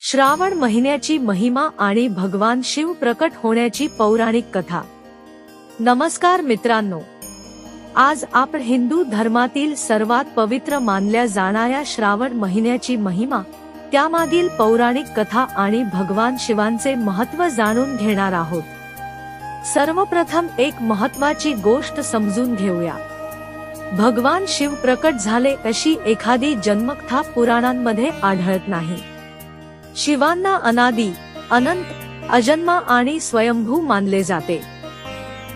श्रावण महिन्याची महिमा आणि भगवान शिव प्रकट होण्याची पौराणिक कथा। नमस्कार मित्रांनो, आज आपण हिंदू धर्मातील सर्वात पवित्र मानल्या जाणाऱ्या श्रावण महिन्याची महिमा, त्यामागील पौराणिक कथा आणि भगवान शिवांचे महत्त्व जाणून घेणार आहोत। सर्वप्रथम एक महत्त्वाची गोष्ट समजून घेऊया। भगवान शिव प्रकट झाले अशी एखादी जन्मकथा पुराणांमध्ये आढळत नाही। शिवांना अनादी, अनंत, अजन्मा आणि स्वयंभू मानले जाते,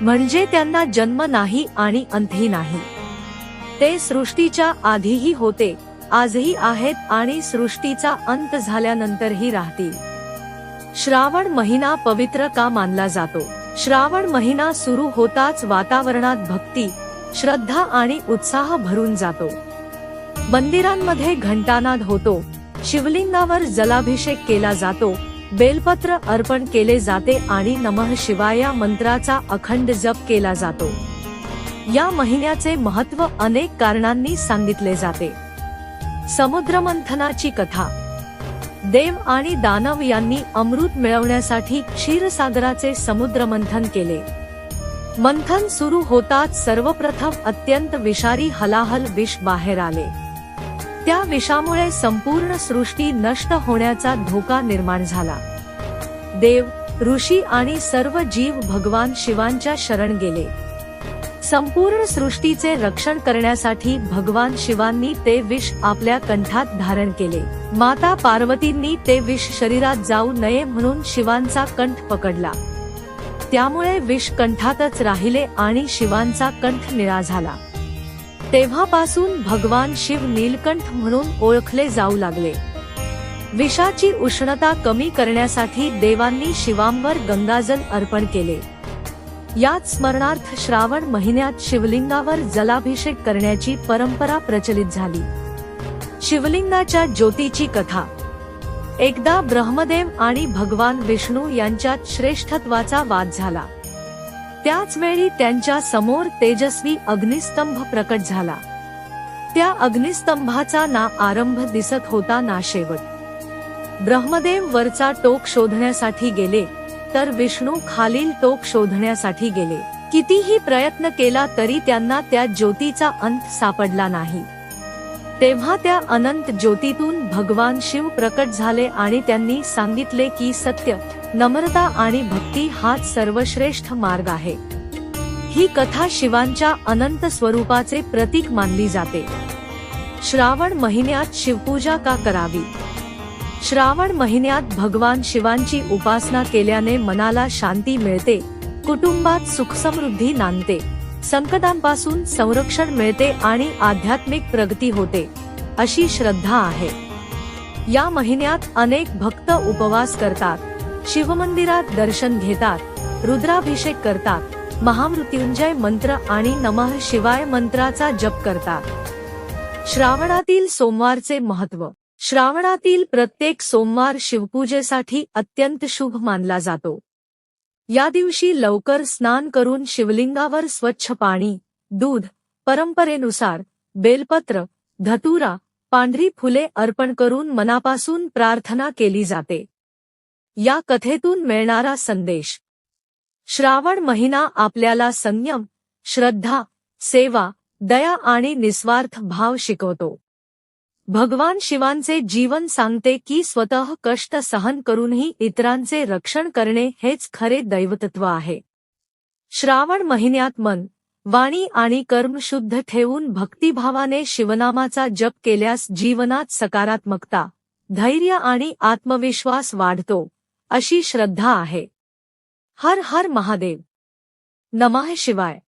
म्हणजे त्यांना जन्म नाही आणि अंतही नाही। ते सृष्टीच्या आधीही होते, आजही आहेत आणि सृष्टीचा अंत झाल्यानंतरही राहतील। श्रावण महिना पवित्र का मानला जातो? श्रावण महिना सुरू होताच वातावरणात भक्ती, श्रद्धा आणि उत्साह भरून जातो। मंदिरांमध्ये घंटानाद होतो, शिवलिंगावर जलाभिषेक केला जातो, बेलपत्र अर्पण केले जाते आणि नमः शिवाय मंत्राचा अखंड जप केला जातो। या महिन्याचे महत्त्व अनेक कारणांनी सांगितले जाते। समुद्रमंथनाची कथा। देव आणि दानव यांनी अमृत मिळवण्यासाठी क्षीरसागराचे समुद्रमंथन केले। मंथन सुरू होताच सर्वप्रथम अत्यंत विषारी हलाहल विष बाहेर आले। त्या विषामुळे संपूर्ण सृष्टी नष्ट होण्याचा धोका निर्माण झाला। देव, ऋषी आणि सर्व जीव भगवान शिवांच्या शरण गेले। संपूर्ण सृष्टीचे रक्षण करण्यासाठी भगवान शिवांनी ते विष आपल्या कंठात धारण केले। माता पार्वतींनी ते विष शरीरात जाऊ नये म्हणून शिवांचा कंठ पकडला। त्यामुळे विष कंठातच राहिले आणि शिवांचा कंठ निळा झाला। तेव्हापासून भगवान शिव नीलकंठ म्हणून ओळखले जाऊ लागले। विषाची उष्णता कमी करण्यासाठी देवांनी शिवांवर गंगाजल अर्पण केले। याच स्मरणार्थ श्रावण महिन्यात शिवलिंगावर जलाभिषेक करण्याची परंपरा प्रचलित झाली। शिवलिंगाच्या ज्योतीची कथा। एकदा ब्रह्मदेव आणि भगवान विष्णू यांच्यात श्रेष्ठत्वाचा वाद झाला। त्याच वेळी त्यांच्या समोर तेजस्वी अग्निस्तंभ प्रकट झाला। त्या अग्निस्तंभाचा ना आरंभ दिसत होता ना शेवट। ब्रह्मदेव वरचा टोक शोधण्यासाठी गेले, तर विष्णू खालील टोक शोधण्यासाठी गेले। कितीही प्रयत्न केला तरी त्यांना त्या ज्योतीचा अंत सापडला नाही। तेव्हा त्या अनंत ज्योतीतून भगवान शिव प्रकट झाले आणि त्यांनी सांगितले की सत्य, नम्रता आणि भक्ती हाच सर्वश्रेष्ठ मार्ग आहे। ही कथा शिवांच्या अनंत स्वरूपाचे प्रतीक मानली जाते। श्रावण महिन्यात शिवपूजा का करावी? श्रावण महिन्यात भगवान शिवांची उपासना केल्याने मनाला शांती मिळते, कुटुंबात सुखसमृद्धी नांदते, संकटांपासून संरक्षण मिळते आणि आध्यात्मिक प्रगती होते, अशी श्रद्धा आहे। या महिन्यात अनेक भक्त उपवास करतात, शिवमंदिरात दर्शन घेतात, रुद्राभिषेक करतात, महामृत्युंजय मंत्र आणि नमः शिवाय मंत्राचा जप करतात। श्रावणातील सोमवारचे महत्त्व। श्रावणातील प्रत्येक सोमवार शिवपूजेसाठी अत्यंत शुभ मानला जातो। या दिवशी लवकर स्नान करून शिवलिंगावर स्वच्छ पाणी, दूध, परंपरेनुसार बेलपत्र, धतुरा, पांढरी फुले अर्पण करून मनापासून प्रार्थना केली जाते। या कथेतून मिळणारा संदेश। श्रावण महिना आपल्याला संयम, श्रद्धा, सेवा, दया आणि निस्वार्थ भाव शिकवतो। भगवान शिवांचे जीवन सांगते की स्वतः कष्ट सहन करूनही इतरांचे रक्षण करणे हेच खरे दैवतत्व आहे। श्रावण महिन्यात मन, वाणी आणि कर्म शुद्ध ठेवून भक्तिभावाने शिवनामाचा जप केल्यास जीवनात सकारात्मकता, धैर्य आणि आत्मविश्वास वाढतो, अशी श्रद्धा आहे। हर हर महादेव। नमः शिवाय।